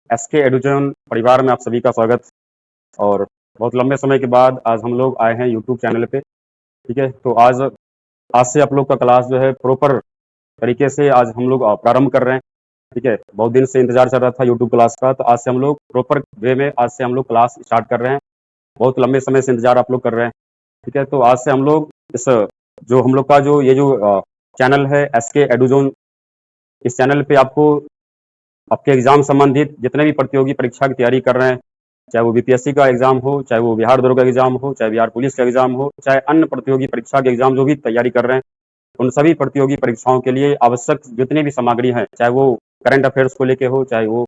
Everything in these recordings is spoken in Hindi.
एसके एडुजन परिवार में आप सभी का स्वागत। और बहुत लंबे समय के बाद आज हम लोग आए हैं यूट्यूब चैनल पे। ठीक है, तो आज आज से आप लोग का क्लास जो है प्रॉपर तरीके से आज हम लोग प्रारंभ कर रहे हैं। ठीक है, बहुत दिन से इंतजार चल रहा था यूट्यूब क्लास का, तो आज से हम लोग प्रॉपर वे में आज से हम लोग क्लास स्टार्ट कर रहे हैं। बहुत लंबे समय से इंतजार आप लोग कर रहे हैं। ठीक है, तो आज से हम लोग इस जो हम लोग का जो ये जो चैनल है एसके एडुजोन, इस चैनल पे आपको आपके एग्जाम संबंधित जितने भी प्रतियोगी परीक्षा की तैयारी कर रहे हैं, चाहे वो बीपीएससी का एग्जाम हो, चाहे वो बिहार दरोगा का एग्जाम हो, चाहे बिहार पुलिस का एग्जाम हो, चाहे अन्य प्रतियोगी परीक्षा के एग्जाम जो भी तैयारी कर रहे हैं, उन सभी प्रतियोगी परीक्षाओं के लिए आवश्यक जितनी भी सामग्री है, चाहे वो करंट अफेयर्स को लेके हो, चाहे वो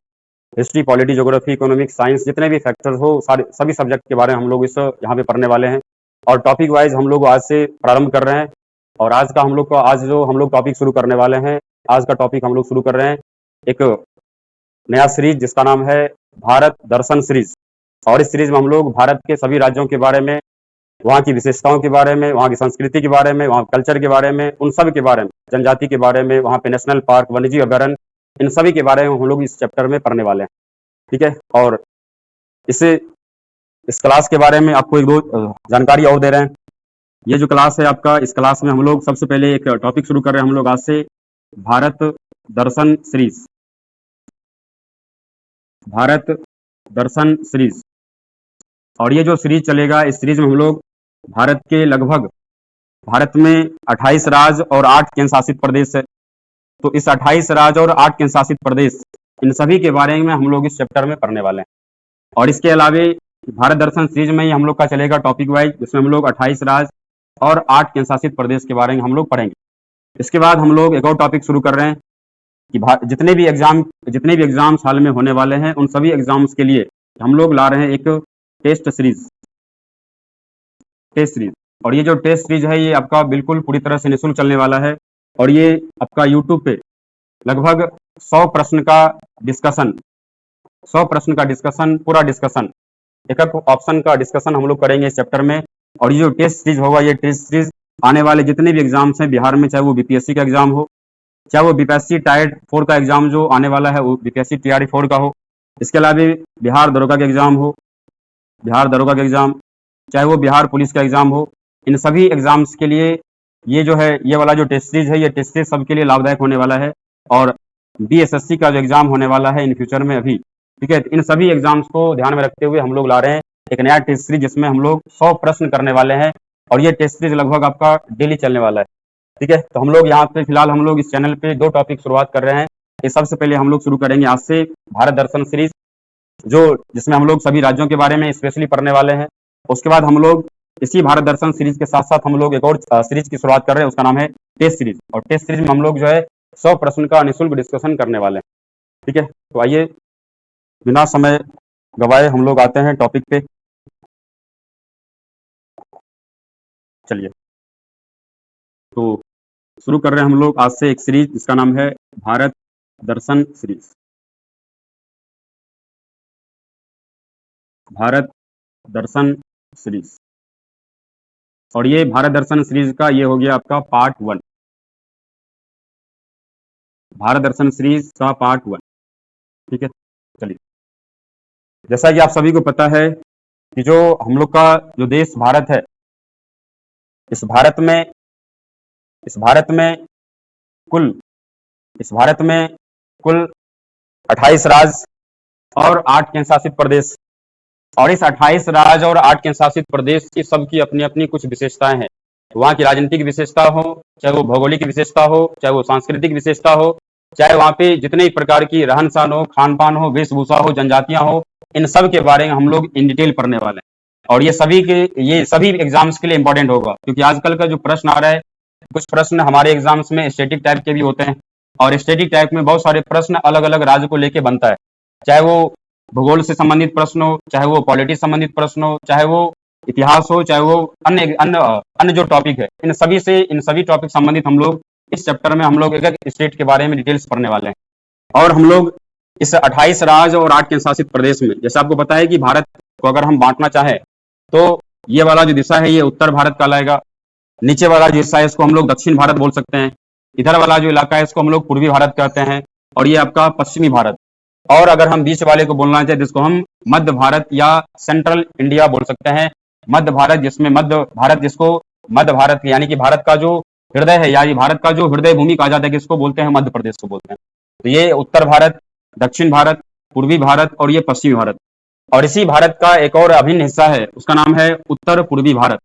history, polity, geography, economics, science, जितने भी फैक्टर्स हो, सारे सभी सब्जेक्ट के बारे में हम लोग इस यहाँ पे पढ़ने वाले हैं। और टॉपिक वाइज हम लोग आज से प्रारंभ कर रहे हैं। और आज का हम लोग का आज जो हम लोग टॉपिक शुरू करने वाले हैं, आज का टॉपिक हम लोग शुरू कर रहे हैं एक नया सीरीज जिसका नाम है भारत दर्शन सीरीज। और इस सीरीज में हम लोग भारत के सभी राज्यों के बारे में, वहाँ की विशेषताओं के बारे में, वहाँ की संस्कृति के बारे में, वहाँ कल्चर के बारे में, उन सब के बारे में, जनजाति के बारे में, वहाँ पे नेशनल पार्क, वन्यजीव अभ्यारण्य, इन सभी के बारे में हम लोग इस चैप्टर में पढ़ने वाले हैं। ठीक है, और इस क्लास के बारे में आपको एक दो जानकारी और दे रहे हैं। ये जो क्लास है आपका, इस क्लास में हम लोग सबसे पहले एक टॉपिक शुरू कर रहे हैं हम लोग आज से, भारत दर्शन सीरीज। भारत दर्शन सीरीज। और ये जो सीरीज चलेगा, इस सीरीज में हम लोग भारत के लगभग, भारत में 28 राज्य और 8 केंद्र शासित प्रदेश है। तो इस 28 राज्य और 8 केंद्र शासित प्रदेश, इन सभी के बारे में हम लोग इस चैप्टर में पढ़ने वाले हैं। और इसके अलावे भारत दर्शन सीरीज में ही हम लोग का चलेगा टॉपिक वाइज, जिसमें हम लोग 28 राज्य और 8 केंद्र शासित प्रदेश के बारे में हम लोग पढ़ेंगे। इसके बाद हम लोग एक और टॉपिक शुरू कर रहे हैं कि जितने भी एग्जाम साल में होने वाले हैं, उन सभी एग्जाम्स के लिए हम लोग ला रहे हैं एक टेस्ट सीरीज। और ये जो टेस्ट सीरीज है, ये आपका बिल्कुल पूरी तरह से निःशुल्क चलने वाला है। और ये आपका यूट्यूब पे लगभग 100 प्रश्न का डिस्कशन, पूरा डिस्कशन, एक एक ऑप्शन का डिस्कशन हम लोग करेंगे इस चैप्टर में। और ये जो टेस्ट सीरीज होगा, ये टेस्ट सीरीज आने वाले जितने भी एग्जाम्स हैं बिहार में, चाहे वो बीपीएससी का एग्जाम हो, चाहे वो बीपीएससी टायर 4 का एग्जाम जो आने वाला है वो बीपीएससी टीआरई 4 का हो, इसके अलावा बिहार दरोगा का एग्जाम हो, चाहे वो बिहार पुलिस का एग्जाम हो, इन सभी एग्जाम्स के लिए ये जो है, ये वाला जो टेस्ट सीरीज है, ये टेस्ट सीरीज सबके लिए लाभदायक होने वाला है। और बीएसएससी का जो एग्जाम होने वाला है इन फ्यूचर में अभी, ठीक है, इन सभी एग्जाम्स को ध्यान में रखते हुए हम लोग ला रहे हैं एक नया टेस्ट सीरीज, जिसमें हम लोग 100 प्रश्न करने वाले हैं। और ये टेस्ट सीरीज लगभग आपका डेली चलने वाला है। ठीक है, तो हम लोग यहाँ पे फिलहाल हम लोग इस चैनल पे 2 टॉपिक शुरुआत कर रहे हैं। ये सबसे पहले हम लोग शुरू करेंगे आज से भारत दर्शन सीरीज, जिसमें हम लोग सभी राज्यों के बारे में स्पेशली पढ़ने वाले हैं। उसके बाद हम लोग इसी भारत दर्शन सीरीज के साथ साथ हम लोग एक और सीरीज की शुरुआत कर रहे हैं, उसका नाम है टेस्ट सीरीज। और टेस्ट सीरीज में हम लोग जो है 100 प्रश्न का निःशुल्क डिस्कशन करने वाले हैं। ठीक है, तो आइए बिना समय गवाए हम लोग आते हैं टॉपिक पे। चलिए, तो शुरू कर रहे हैं हम लोग आज से एक सीरीज, जिसका नाम है भारत दर्शन सीरीज। भारत दर्शन सीरीज। और ये भारत दर्शन सीरीज का ये हो गया आपका पार्ट 1, भारत दर्शन सीरीज का पार्ट 1। ठीक है, चलिए, जैसा कि आप सभी को पता है कि जो हम लोग का जो देश भारत है, इस भारत में कुल 28 राज्य और 8 केंद्र शासित प्रदेश। और इस 28 राज्य और 8 केंद्र शासित प्रदेश की सबकी अपनी अपनी कुछ विशेषताएं हैं। वहाँ की राजनीतिक विशेषता हो, चाहे वो भौगोलिक विशेषता हो, चाहे वो सांस्कृतिक विशेषता हो, चाहे वहाँ पे जितने प्रकार की रहन सहन हो, खान पान हो, वेशभूषा हो, जनजातियां हो, इन सब के बारे में हम लोग इन डिटेल पढ़ने वाले हैं। और ये सभी एग्जाम्स के लिए इंपॉर्टेंट होगा, क्योंकि आजकल का जो प्रश्न आ रहा है, कुछ प्रश्न हमारे एग्जाम्स में स्टैटिक टाइप के भी होते हैं। और स्टैटिक टाइप में बहुत सारे प्रश्न अलग अलग राज्य को लेके बनता है, चाहे वो भूगोल से संबंधित प्रश्न हो, चाहे वो पॉलिटिक्स संबंधित प्रश्न हो, चाहे वो इतिहास हो, चाहे वो अन्य जो टॉपिक है, इन सभी टॉपिक संबंधित हम लोग इस चैप्टर में हम लोग एक एक स्टेट के बारे में डिटेल्स पढ़ने वाले हैं। और हम लोग इस 28 राज्य और 8 केंद्र शासित प्रदेश में, जैसे आपको पता है कि भारत को अगर हम बांटना चाहें तो ये वाला जो दिशा है ये उत्तर भारत कहलाएगा, नीचे वाला जो हिस्सा है इसको हम लोग दक्षिण भारत बोल सकते हैं, इधर वाला जो इलाका है इसको हम लोग पूर्वी भारत कहते हैं, और ये आपका पश्चिमी भारत, और अगर हम बीच वाले को बोलना चाहे जिसको हम मध्य भारत या सेंट्रल इंडिया बोल सकते हैं, मध्य भारत, जिसमें मध्य भारत, जिसको मध्य भारत यानी कि भारत का जो हृदय है, यानी भारत का जो हृदय भूमि कहा जाता है, किसको बोलते हैं? मध्य प्रदेश को बोलते हैं। तो ये उत्तर भारत, दक्षिण भारत, पूर्वी भारत और ये पश्चिमी भारत। और इसी भारत का एक और अभिन्न हिस्सा है, उसका नाम है उत्तर पूर्वी भारत।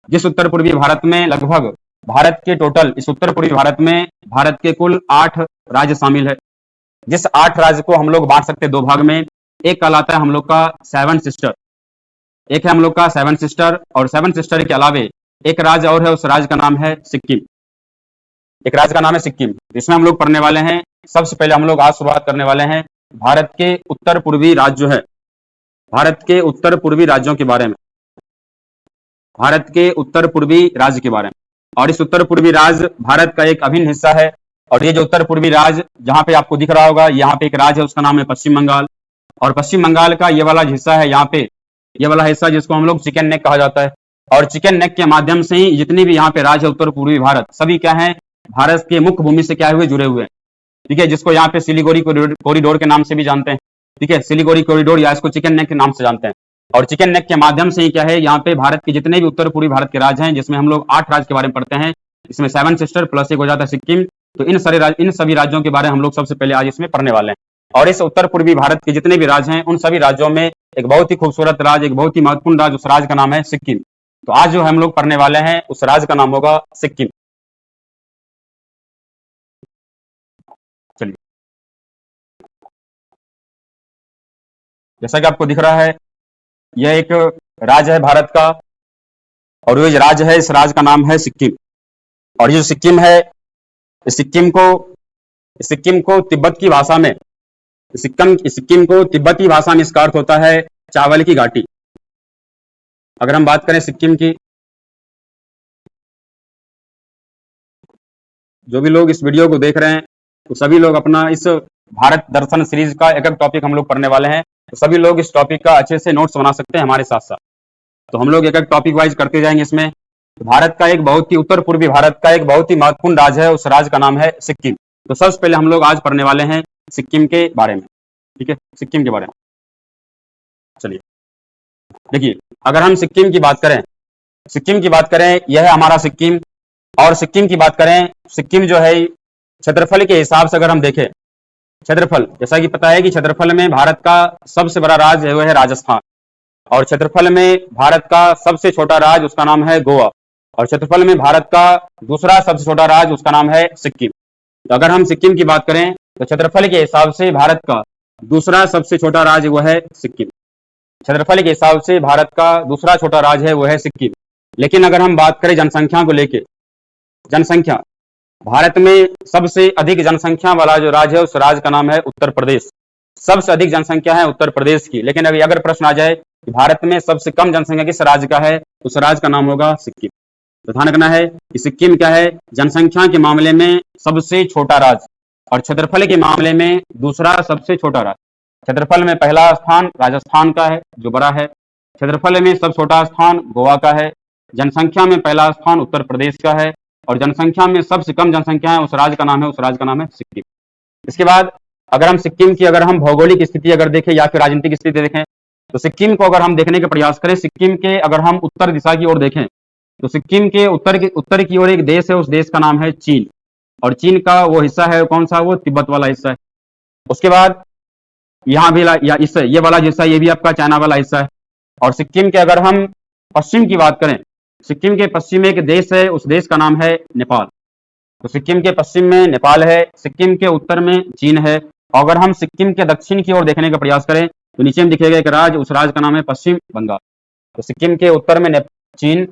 जिस उत्तर पूर्वी भारत में लगभग भारत के टोटल, इस उत्तर पूर्वी भारत में भारत के कुल 8 राज्य शामिल है। जिस 8 राज्य को हम लोग बांट सकते हैं 2 भाग में। एक कहलाता है हम लोग का 7 सिस्टर, एक है हम लोग का 7 सिस्टर, और 7 सिस्टर के अलावे एक राज्य और है, उस राज्य का नाम है सिक्किम। एक राज्य का नाम है सिक्किम, जिसमें हम लोग पढ़ने वाले हैं। सबसे पहले हम लोग आज शुरुआत करने वाले हैं भारत के उत्तर पूर्वी राज्य जो है, भारत के उत्तर पूर्वी राज्यों के बारे में, भारत के उत्तर पूर्वी राज्य के बारे में। और इस उत्तर पूर्वी राज्य भारत का एक अभिन्न हिस्सा है। और ये जो उत्तर पूर्वी राज्य जहां पे आपको दिख रहा होगा, यहाँ पे एक राज्य है, उसका नाम है पश्चिम बंगाल। और पश्चिम बंगाल का ये वाला हिस्सा है, यहाँ पे ये वाला हिस्सा जिसको हम लोग चिकन नेक कहा जाता है। और चिकन नेक के माध्यम से ही जितने भी यहाँ पे राज्य है उत्तर पूर्वी भारत, सभी क्या है? भारत के मुख्य भूमि से क्या हुए? जुड़े हुए हैं। ठीक है, जिसको यहाँ पे सिलीगुड़ी कॉरिडोर के नाम से भी जानते हैं। ठीक है, सिलीगुड़ी कॉरिडोर या इसको चिकन नेक के नाम से जानते हैं। और चिकन नेक के माध्यम से ही क्या है, यहाँ पे भारत के जितने भी उत्तर पूर्वी भारत के राज्य हैं, जिसमें हम लोग 8 राज्य के बारे में पढ़ते हैं, इसमें 7 सिस्टर प्लस एक हो जाता है सिक्किम। तो इन सभी राज्यों के बारे में हम लोग सबसे पहले आज इसमें पढ़ने वाले हैं। और इस उत्तर पूर्वी भारत के जितने भी राज्य हैं, उन सभी राज्यों में एक बहुत ही खूबसूरत राज्य, एक बहुत ही महत्वपूर्ण राज्य, उस राज्य का नाम है सिक्किम। तो आज जो हम लोग पढ़ने वाले हैं, उस राज्य का नाम होगा सिक्किम। चलिए, जैसा कि आपको दिख रहा है, यह एक राज्य है भारत का, और ये राज्य है, इस राज्य का नाम है सिक्किम। और ये जो सिक्किम है, इस सिक्किम को तिब्बत की भाषा में, सिक्किम को तिब्बती भाषा में इसका अर्थ होता है चावल की घाटी। अगर हम बात करें सिक्किम की, जो भी लोग इस वीडियो को देख रहे हैं, तो सभी लोग अपना इस भारत दर्शन सीरीज का एक एक टॉपिक हम लोग पढ़ने वाले हैं, तो सभी लोग इस टॉपिक का अच्छे से नोट्स बना सकते हैं हमारे साथ साथ। तो हम लोग एक एक टॉपिक वाइज करते जाएंगे इसमें। तो भारत का एक बहुत ही, उत्तर पूर्वी भारत का एक बहुत ही महत्वपूर्ण राज्य है, उस राज्य का नाम है सिक्किम। तो सबसे पहले हम लोग आज पढ़ने वाले हैं सिक्किम के बारे में। ठीक है, सिक्किम के बारे में चलिए देखिए। अगर हम सिक्किम की बात करें, यह है हमारा सिक्किम। और सिक्किम की बात करें, सिक्किम जो है क्षेत्रफल के हिसाब से अगर हम देखें, क्षेत्रफल, जैसा कि पता है कि क्षेत्रफल में भारत का सबसे बड़ा राज्य है, वह है राजस्थान। और क्षेत्रफल में भारत का सबसे छोटा राज्य, उसका नाम है गोवा। और क्षेत्रफल में भारत का दूसरा सबसे छोटा राज्य, उसका नाम है सिक्किम। तो अगर हम सिक्किम की बात करें, तो क्षेत्रफल के हिसाब से भारत का दूसरा सबसे छोटा राज्य वह है सिक्किम। क्षेत्रफल के हिसाब से भारत का दूसरा छोटा राज्य है, वह है सिक्किम। लेकिन अगर हम बात करें जनसंख्या को लेके, जनसंख्या, भारत में सबसे अधिक जनसंख्या वाला जो राज्य है, उस राज्य का नाम है उत्तर प्रदेश। सबसे अधिक जनसंख्या है उत्तर प्रदेश की। लेकिन अगर प्रश्न आ जाए कि भारत में सबसे कम जनसंख्या किस राज्य का है, उस राज्य का नाम होगा सिक्किम। तो ध्यान रखना है कि सिक्किम क्या है, जनसंख्या के मामले में सबसे छोटा राज्य, और क्षेत्रफल के मामले में दूसरा सबसे छोटा राज्य। क्षेत्रफल में पहला स्थान राजस्थान का है, जो बड़ा है। क्षेत्रफल में सबसे छोटा स्थान गोवा का है। जनसंख्या में पहला स्थान उत्तर प्रदेश का है, और जनसंख्या में सबसे कम जनसंख्या है, उस राज्य का नाम है सिक्किम। इसके बाद अगर हम सिक्किम की, अगर हम भौगोलिक स्थिति अगर देखें या फिर राजनीतिक स्थिति देखें, तो सिक्किम को अगर हम देखने का प्रयास करें, सिक्किम के अगर हम उत्तर दिशा की ओर देखें, तो सिक्किम के उत्तर की ओर एक देश है, उस देश का नाम है चीन। और चीन का वो हिस्सा है कौन सा? वो तिब्बत वाला हिस्सा है। उसके बाद यहाँ भी ये वाला हिस्सा, ये भी आपका चाइना वाला हिस्सा है। और सिक्किम के अगर हम पश्चिम की बात करें, सिक्किम के पश्चिम में एक देश है, उस देश का नाम है नेपाल। तो सिक्किम के पश्चिम में नेपाल है, सिक्किम के उत्तर में चीन है। और अगर हम सिक्किम के दक्षिण की ओर देखने का प्रयास करें, तो नीचे में दिखेगा एक राज्य, उस राज्य का नाम है पश्चिम बंगाल। तो सिक्किम के उत्तर में चीन,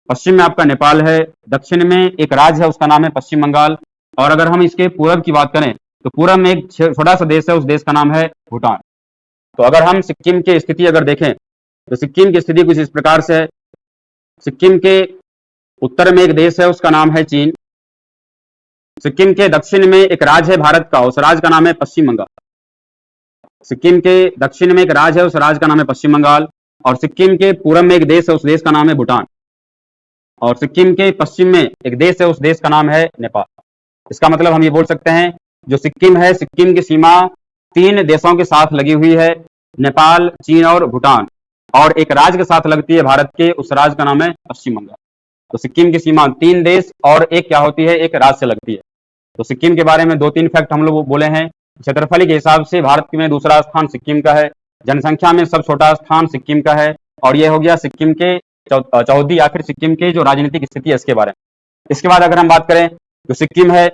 पश्चिम में आपका नेपाल है, दक्षिण में एक राज्य है, उसका नाम है पश्चिम बंगाल। और अगर हम इसके पूरब की बात करें, तो पूरब में एक छोटा सा देश है, उस देश का नाम है भूटान। तो अगर हम सिक्किम की स्थिति अगर देखें, तो सिक्किम की स्थिति कुछ इस प्रकार से है। सिक्किम के उत्तर में एक देश है, उसका नाम है चीन। सिक्किम के दक्षिण में एक राज्य है भारत का, उस राज्य का नाम है पश्चिम बंगाल। सिक्किम के दक्षिण में एक राज्य है, उस राज्य का नाम है पश्चिम बंगाल। और सिक्किम के पूरब में एक देश है, उस देश का नाम है भूटान। और सिक्किम के पश्चिम में एक देश है, उस देश का नाम है नेपाल। इसका मतलब हम ये बोल सकते हैं, जो सिक्किम है, सिक्किम की सीमा तीन देशों के साथ लगी हुई है, नेपाल, चीन और भूटान, और एक राज्य के साथ लगती है भारत के, उस राज्य का नाम है पश्चिम बंगाल। तो सिक्किम की सीमा तीन देश और एक क्या होती है, एक राज्य से लगती है। तो सिक्किम के बारे में दो तीन फैक्ट हम लोग बोले हैं। क्षेत्रफल के हिसाब से भारत में दूसरा स्थान सिक्किम का है, जनसंख्या में सब छोटा स्थान सिक्किम का है, और ये हो गया सिक्किम के चौथी या फिर सिक्किम के जो राजनीतिक स्थिति है इसके बारे में। इसके बाद अगर हम बात करें जो सिक्किम है,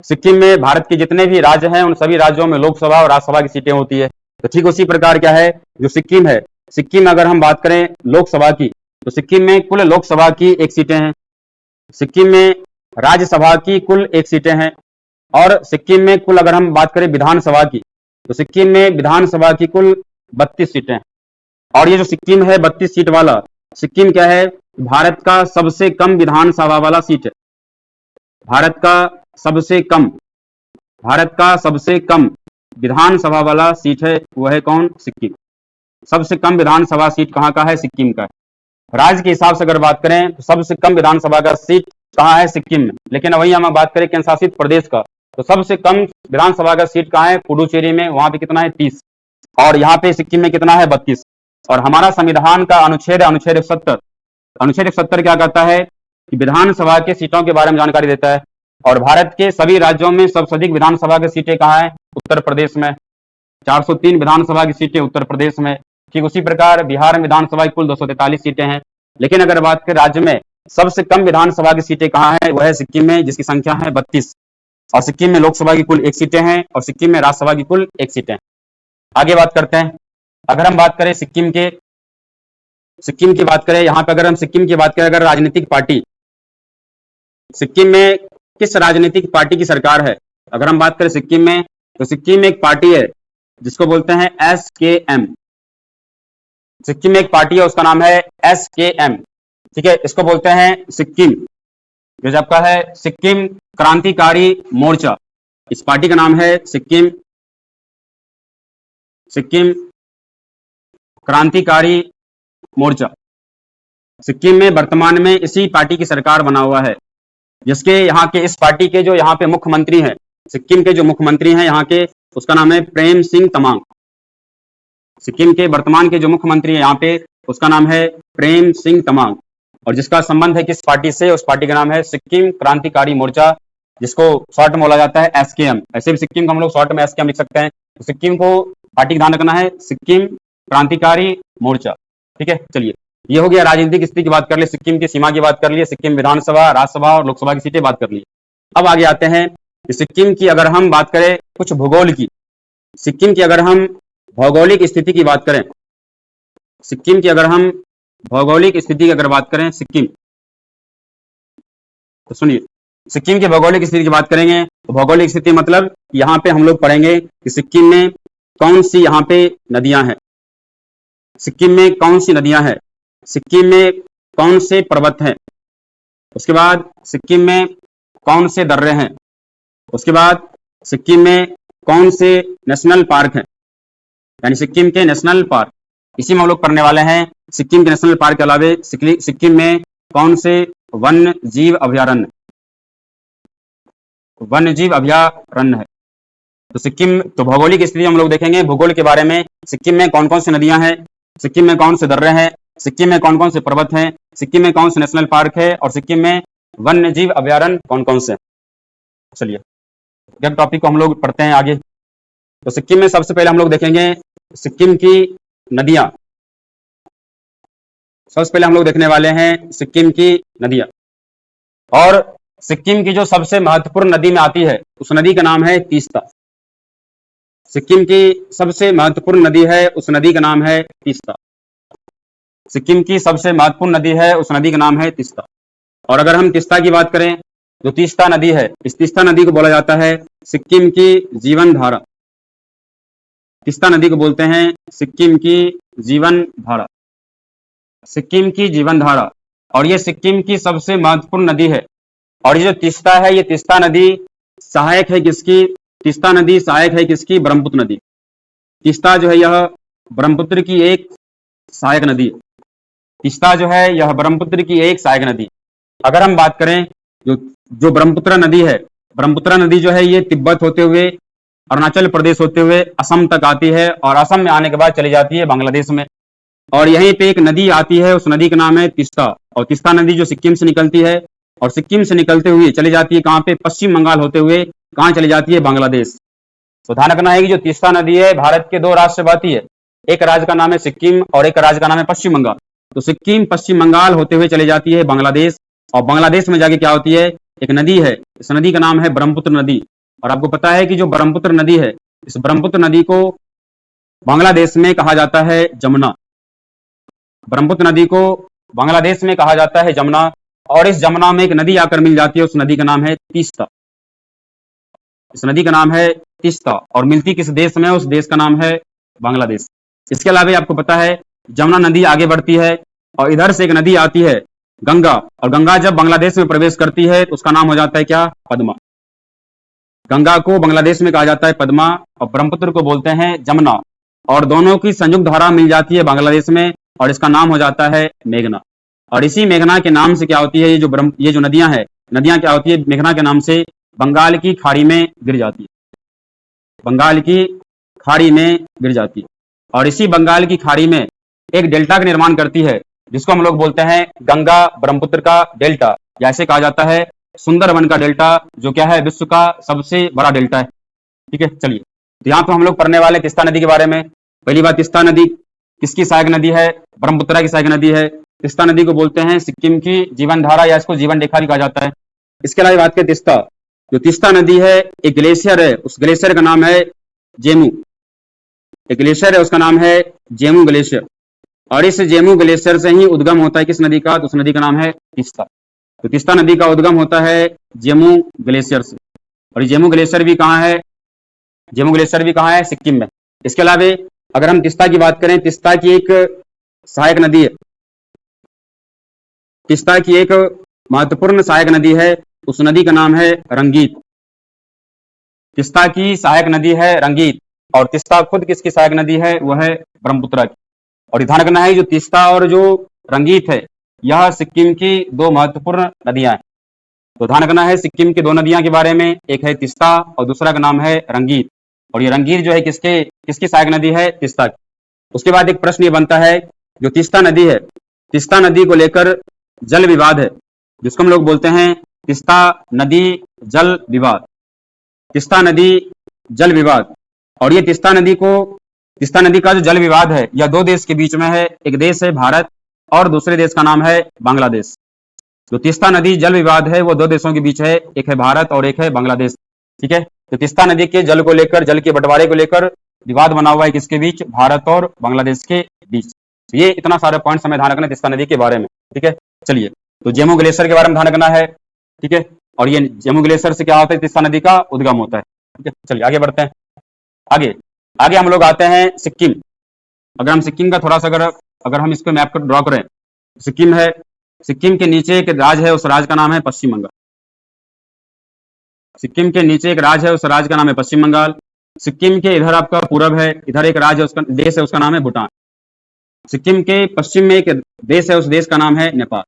सिक्किम में भारत के जितने भी राज्य हैं उन सभी राज्यों में लोकसभा और राज्यसभा की सीटें होती है। तो ठीक उसी प्रकार क्या है जो सिक्किम है, सिक्किम में अगर हम बात करें लोकसभा की, तो सिक्किम में कुल लोकसभा की 1 सीटें हैं, सिक्किम में राज्यसभा की कुल 1 सीटें हैं, और सिक्किम में कुल अगर हम बात करें विधानसभा की, तो सिक्किम में विधानसभा की कुल 32 सीटें हैं। और ये जो सिक्किम है 32 सीट वाला, सिक्किम क्या है, भारत का सबसे कम विधानसभा वाला सीट है। भारत का सबसे कम विधानसभा वाला सीट है, वो है कौन, सिक्किम। सबसे कम विधानसभा सीट कहाँ का है, सिक्किम का है। राज्य के हिसाब से अगर बात करें तो सबसे कम विधानसभा का सीट कहाँ है, सिक्किम में। लेकिन वही हम बात करें केंद्र शासित प्रदेश का, तो सबसे कम विधानसभा का सीट कहाँ है, पुडुचेरी में, वहां पे कितना है 30, और यहाँ पे सिक्किम में कितना है 32। और हमारा संविधान का अनुच्छेद 170 क्या कहता है कि विधानसभा के सीटों के बारे में जानकारी देता है, और भारत के सभी राज्यों में सबसे अधिक विधानसभा की सीटें कहाँ है, उत्तर प्रदेश में, 403 विधानसभा की सीटें उत्तर प्रदेश में। ठीक उसी प्रकार बिहार में विधानसभा की कुल 243 सीटें हैं। लेकिन अगर बात करें राज्य में सबसे कम विधानसभा की सीटें कहाँ है, वह है सिक्किम में, जिसकी संख्या है 32, और सिक्किम में लोकसभा की कुल 1 सीटें हैं, और सिक्किम में राज्यसभा की कुल 1 सीटें। आगे बात करते हैं, अगर हम बात करें सिक्किम की बात करें, यहाँ पे अगर हम सिक्किम की बात करें, अगर राजनीतिक पार्टी, सिक्किम में किस राजनीतिक पार्टी की सरकार है, अगर हम बात करें सिक्किम में, तो सिक्किम में एक पार्टी है जिसको बोलते हैं SKM। सिक्किम में एक पार्टी है, उसका नाम है SKM, ठीक है। इसको बोलते हैं सिक्किम, जो आपका है सिक्किम क्रांतिकारी मोर्चा। इस पार्टी का नाम है सिक्किम क्रांतिकारी मोर्चा। सिक्किम में वर्तमान में इसी पार्टी की सरकार बना हुआ है, जिसके यहाँ के इस पार्टी के जो यहाँ पे मुख्यमंत्री हैं, सिक्किम के जो मुख्यमंत्री हैं यहाँ के, उसका नाम है प्रेम सिंह तमांग। सिक्किम के वर्तमान के जो मुख्यमंत्री हैं यहाँ पे, उसका नाम है प्रेम सिंह तमांग, और जिसका संबंध है किस पार्टी से, उस पार्टी का नाम है सिक्किम क्रांतिकारी मोर्चा, जिसको शॉर्ट में बोला जाता है SKM। ऐसे भी सिक्किम को हम लोग शॉर्ट में SKM लिख सकते हैं। तो सिक्किम को पार्टी का ध्यान रखना है, सिक्किम क्रांतिकारी मोर्चा, ठीक है। चलिए, ये हो गया राजनीतिक स्थिति की बात कर ली, सिक्किम की सीमा की बात कर ली, सिक्किम विधानसभा, राज्यसभा और लोकसभा की सीटें बात कर ली। अब आगे आते हैं कि सिक्किम की अगर हम बात करें कुछ भूगोल की, सिक्किम की अगर हम भौगोलिक स्थिति की बात करें, सिक्किम की अगर हम भौगोलिक स्थिति की अगर बात करें सिक्किम, तो सुनिए, सिक्किम की भौगोलिक स्थिति की बात करेंगे तो भौगोलिक स्थिति मतलब यहाँ पे हम लोग पढ़ेंगे कि सिक्किम में कौन सी यहाँ पे नदियां हैं, सिक्किम में कौन सी नदियां हैं, सिक्किम में कौन से पर्वत हैं, उसके बाद सिक्किम में कौन से दर्रे हैं, उसके बाद सिक्किम में कौन से नेशनल पार्क हैं, यानी सिक्किम के नेशनल पार्क, इसी में हम लोग पढ़ने वाले हैं। सिक्किम के नेशनल पार्क के अलावे सिक्किम में कौन से वन्य जीव अभयारण्य है। तो सिक्किम, तो भौगोलिक स्थिति हम लोग देखेंगे भूगोल के बारे में, सिक्किम में कौन कौन सी नदियां हैं, सिक्किम में कौन से दर्रे हैं, सिक्किम में कौन कौन से पर्वत हैं, सिक्किम में कौन से नेशनल पार्क है, और सिक्किम में वन्य जीव अभयारण्य कौन कौन से। चलिए अब टॉपिक को हम लोग पढ़ते हैं आगे। तो सिक्किम में सबसे पहले हम लोग देखेंगे सिक्किम की नदियां। सबसे पहले हम लोग देखने वाले हैं सिक्किम की नदियां, और सिक्किम की जो सबसे महत्वपूर्ण नदी में आती है उस नदी का नाम है तीस्ता। सिक्किम की सबसे महत्वपूर्ण नदी है, उस नदी का नाम है तीस्ता। सिक्किम की सबसे महत्वपूर्ण नदी है, उस नदी का नाम है तीस्ता। और अगर हम तीस्ता की बात करें, जो तीस्ता नदी है, इस तीस्ता नदी को बोला जाता है सिक्किम की जीवन धारा। तीस्ता नदी को बोलते हैं सिक्किम की जीवन धारा, सिक्किम की जीवन धारा। और ये सिक्किम की सबसे महत्वपूर्ण नदी है। और ये जो तीस्ता है, ये तीस्ता नदी सहायक है किसकी, तीस्ता नदी सहायक है किसकी, ब्रह्मपुत्र नदी। तीस्ता जो है यह ब्रह्मपुत्र की एक सहायक नदी है। तीस्ता जो है यह ब्रह्मपुत्र की एक सहायक नदी। अगर हम बात करें जो ब्रह्मपुत्र नदी है, ब्रह्मपुत्र नदी जो है ये तिब्बत होते हुए अरुणाचल प्रदेश होते हुए असम तक आती है और असम में आने के बाद चली जाती है बांग्लादेश में। और यहीं पे एक नदी आती है, उस नदी का नाम है तीस्ता। और तीस्ता नदी जो सिक्किम से निकलती है और सिक्किम से निकलते हुए चली जाती है कहाँ पे, पश्चिम बंगाल होते हुए कहाँ चली जाती है, बांग्लादेश। तो ध्यान रखना है कि जो तीस्ता नदी है भारत के दो राज्य से बहती है, एक राज्य का नाम है सिक्किम और एक राज्य का नाम है पश्चिम बंगाल। तो सिक्किम पश्चिम बंगाल होते हुए चली जाती है बांग्लादेश, और बांग्लादेश में जाके क्या होती है, एक नदी है, इस नदी का नाम है ब्रह्मपुत्र नदी। और आपको पता है कि जो ब्रह्मपुत्र नदी है, इस ब्रह्मपुत्र नदी को बांग्लादेश में कहा जाता है जमुना। ब्रह्मपुत्र नदी को बांग्लादेश में कहा जाता है जमुना, और इस जमुना में एक नदी आकर मिल जाती है, उस नदी का नाम है तीस्ता। इस नदी का नाम है तीस्ता, और मिलती किस देश में, उस देश का नाम है बांग्लादेश। इसके अलावा आपको पता है जमुना नदी आगे बढ़ती है और इधर से एक नदी आती है गंगा, और गंगा जब बांग्लादेश में प्रवेश करती है तो उसका नाम हो जाता है क्या, पद्मा। गंगा को बांग्लादेश में कहा जाता है पद्मा और ब्रह्मपुत्र को बोलते हैं जमुना, और दोनों की संयुक्त धारा मिल जाती है बांग्लादेश में और इसका नाम हो जाता है मेघना। और इसी मेघना के नाम से क्या होती है, ये जो नदियां हैं, नदियां क्या होती है, मेघना के नाम से बंगाल की खाड़ी में गिर जाती है, बंगाल की खाड़ी में गिर जाती है। और इसी बंगाल की खाड़ी में एक डेल्टा का निर्माण करती है, जिसको हम लोग बोलते हैं गंगा ब्रह्मपुत्र का डेल्टा, जैसे कहा जाता है सुंदरबन का डेल्टा, जो क्या है, विश्व का सबसे बड़ा डेल्टा है। ठीक है, चलिए, तो यहाँ पे हम लोग पढ़ने वाले तीस्ता नदी के बारे में। पहली बात, तीस्ता नदी किसकी सहायक नदी है, ब्रह्मपुत्र की सहायक नदी है। तीस्ता नदी को बोलते हैं सिक्किम की जीवन धारा, या इसको जीवन रेखा भी कहा जाता है। इसके अलावा बात करें तीस्ता, जो तीस्ता नदी है एक ग्लेशियर है, उस ग्लेशियर का नाम है जेमू। एक ग्लेशियर है, उसका नाम है जेमू ग्लेशियर, और इस जेमू ग्लेशियर से ही उद्गम होता है किस नदी का, तो उस नदी का नाम है तीस्ता। तो तीस्ता नदी का उद्गम होता है जेमू ग्लेशियर से, और जेमू ग्लेशियर भी कहाँ है, जेमू ग्लेशियर भी कहाँ है, सिक्किम में। इसके अलावा अगर हम तीस्ता की बात करें, तीस्ता की एक सहायक नदी है, तीस्ता की एक महत्वपूर्ण सहायक नदी है, उस नदी का नाम है रंगीत। तीस्ता की सहायक नदी है रंगीत, और तीस्ता खुद किसकी सहायक नदी है, वह है ब्रह्मपुत्र की। और ध्यान रखना है जो तीस्ता और जो रंगीत है, यह सिक्किम की दो महत्वपूर्ण नदियां हैं। तो ध्यान रखना है सिक्किम की दो नदियां के बारे में, एक है तीस्ता और दूसरा का नाम है रंगीत। और ये रंगीत जो है किसकी सहायक नदी है, तीस्ता की। उसके बाद एक प्रश्न ये बनता है, जो तीस्ता नदी है, तीस्ता नदी को लेकर जल विवाद है, जिसको हम लोग बोलते हैं तीस्ता नदी जल विवाद, तीस्ता नदी जल विवाद। और ये तीस्ता नदी का जो जल विवाद है, यह दो देश के बीच में है, एक देश है भारत और दूसरे देश का नाम है बांग्लादेश। जो तीस्ता नदी जल विवाद है वो दो देशों के बीच है, एक है भारत और एक है बांग्लादेश। ठीक है, तो तीस्ता नदी के जल को लेकर, जल के बंटवारे को लेकर विवाद बना हुआ है किसके बीच, भारत और बांग्लादेश के बीच। तो ये इतना सारे पॉइंट हमें ध्यान रखना है तीस्ता नदी के बारे में। ठीक है, चलिए, तो जेमू ग्लेशियर के बारे में ध्यान रखना है। ठीक है, और ये जेमू ग्लेशियर से क्या होता है, तीस्ता नदी का उद्गम होता है। ठीक है, चलिए आगे बढ़ते हैं। आगे हम लोग आते हैं सिक्किम। अगर हम सिक्किम का थोड़ा सा अगर हम इसको मैप को ड्रॉ करें, सिक्किम है, सिक्किम के नीचे एक राज्य है, उस राज्य का नाम है पश्चिम बंगाल। सिक्किम के नीचे एक राज्य है, उस राज्य का नाम है पश्चिम बंगाल। सिक्किम के इधर आपका पूरब है, इधर एक राज्य है, उसका देश है, उसका नाम है भूटान। सिक्किम के पश्चिम में एक देश है, उस देश का नाम है नेपाल।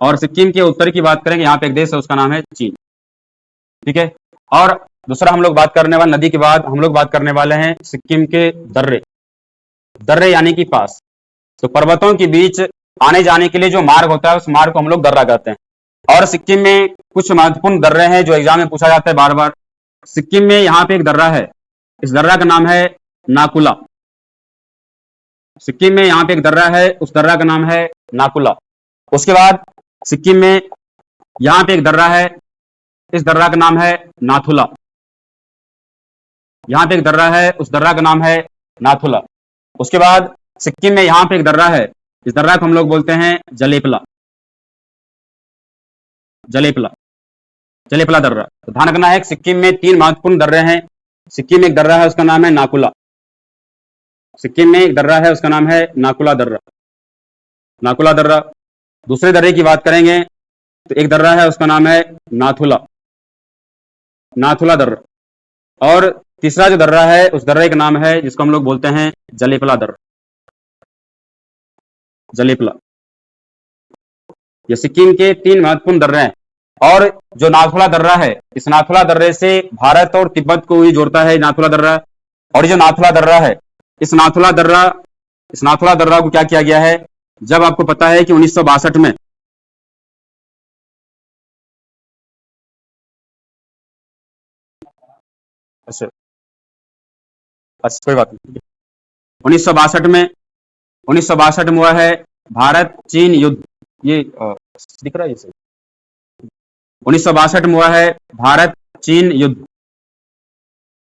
और सिक्किम के उत्तर की बात करेंगे, यहाँ पे एक देश है, उसका नाम है चीन। ठीक है, और दूसरा हम लोग बात करने वाले, नदी के बाद हम लोग बात करने वाले हैं सिक्किम के दर्रे। दर्रे यानी कि पास, तो पर्वतों के बीच आने जाने के लिए जो मार्ग होता है, उस मार्ग को हम लोग दर्रा कहते हैं। और सिक्किम में कुछ महत्वपूर्ण दर्रे हैं जो एग्जाम में पूछा जाता है बार बार। सिक्किम में यहाँ पे एक दर्रा है, इस दर्रा का नाम है नाकुला। सिक्किम में यहाँ पे एक दर्रा है, उस दर्रा का नाम है नाकुला। उसके बाद सिक्किम में यहाँ पे एक दर्रा है, इस दर्रा का नाम है नाथुला। यहाँ पे एक दर्रा है, उस दर्रा का नाम है नाथुला। उसके बाद सिक्किम में यहाँ पे एक दर्रा है, इस दर्रा को हम लोग बोलते हैं जलेपला, जलेपला, जलेपला दर्रा। तो ध्यान रखना है सिक्किम में तीन महत्वपूर्ण दर्रे हैं। सिक्किम में एक दर्रा है, उसका नाम है नाकुला। सिक्किम में एक दर्रा है, उसका नाम है नाकुला दर्रा, नाकुला दर्रा। दूसरे दर्रे की बात करेंगे तो एक दर्रा है, उसका नाम है नाथुला, नाथुला दर्रा। और तीसरा जो दर्रा है, उस दर्रे का नाम है, जिसको हम लोग बोलते हैं जलेपला दर्रा, जलेपला। ये सिक्किम के तीन महत्वपूर्ण दर्रे हैं। और जो नाथुला दर्रा है, इस नाथुला दर्रे से भारत और तिब्बत को ही जोड़ता है नाथुला दर्रा। और जो नाथुला दर्रा है, इस नाथुला दर्रा को क्या किया गया है, जब आपको पता है कि 1962 में अच्छा अच्छा कोई बात नहीं, 1962 में 1962 में हुआ है भारत चीन युद्ध। ये दिख रहा है, ये सही। 1962 में हुआ है भारत चीन युद्ध।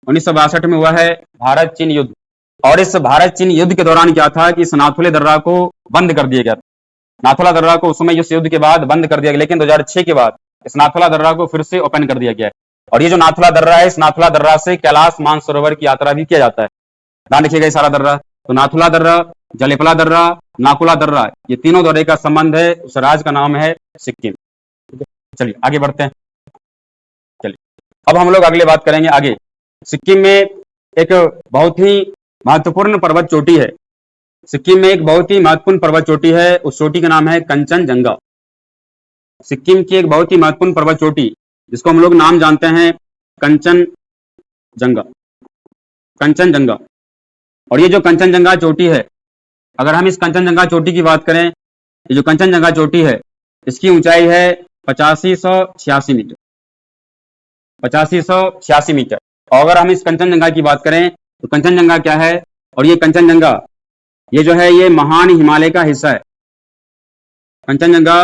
1962 में हुआ है भारत चीन युद्ध। और इस भारत चीन युद्ध के दौरान क्या था कि इस नाथुले दर्रा को बंद कर दिया गया। नाथुला दर्रा को उस समय इस युद्ध के बाद बंद कर दिया गया, लेकिन 2006 के बाद इस नाथुला दर्रा को फिर से ओपन कर दिया गया है। और ये जो नाथुला दर्रा है, इस नाथुला दर्रा से कैलाश मानसरोवर की यात्रा भी किया जाता है। ध्यान रखिएगा ये सारा दर्रा। तो नाथुला दर्रा, जलेपला दर्रा, नाकुला दर्रा, ये तीनों दर्रे का संबंध है, उस राज्य का नाम है सिक्किम। चलिए आगे बढ़ते हैं। चलिए अब हम लोग अगले बात करेंगे आगे। सिक्किम में एक बहुत ही महत्वपूर्ण पर्वत चोटी है। सिक्किम में एक बहुत ही महत्वपूर्ण पर्वत चोटी है, उस चोटी का नाम है कंचनजंगा। सिक्किम की एक बहुत ही महत्वपूर्ण पर्वत चोटी, जिसको हम लोग नाम जानते हैं कंचनजंगा। कंचनजंगा। और ये जो कंचनजंगा चोटी है, अगर हम इस कंचनजंगा चोटी की बात करें, ये जो कंचनजंगा चोटी है, इसकी ऊंचाई है 8586 मीटर। 8586 मीटर। और अगर हम इस कंचनजंगा की बात करें तो कंचनजंगा क्या है, और ये कंचनजंगा ये जो है ये महान हिमालय का हिस्सा है। कंचनजंगा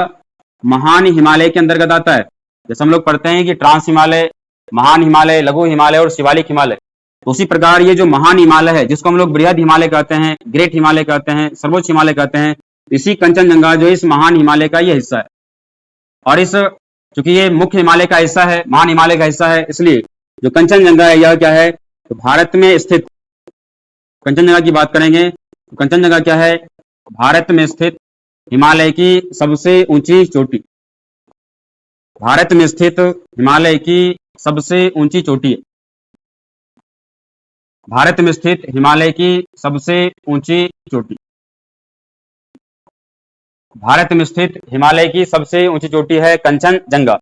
महान हिमालय के अंतर्गत आता है। जैसे हम लोग पढ़ते हैं कि ट्रांस हिमालय, महान हिमालय, लघु हिमालय और शिवालिक हिमालय, उसी प्रकार ये जो महान हिमालय है, जिसको हम लोग बृहद हिमालय कहते हैं, ग्रेट हिमालय कहते हैं, सर्वोच्च हिमालय कहते हैं, इसी कंचनजंगा जो इस महान हिमालय का ये हिस्सा है। और इस चूंकि ये मुख्य हिमालय का हिस्सा है, महान हिमालय का हिस्सा है, इसलिए जो कंचनजंगा है यह क्या है, तो भारत में स्थित, कंचनजंगा की बात करेंगे तो कंचनजंगा क्या है, भारत में स्थित हिमालय की सबसे ऊंची चोटी। भारत में स्थित हिमालय की सबसे ऊंची चोटी है। भारत में स्थित हिमालय की सबसे ऊंची चोटी। भारत में स्थित हिमालय की सबसे ऊंची चोटी है कंचनजंगा,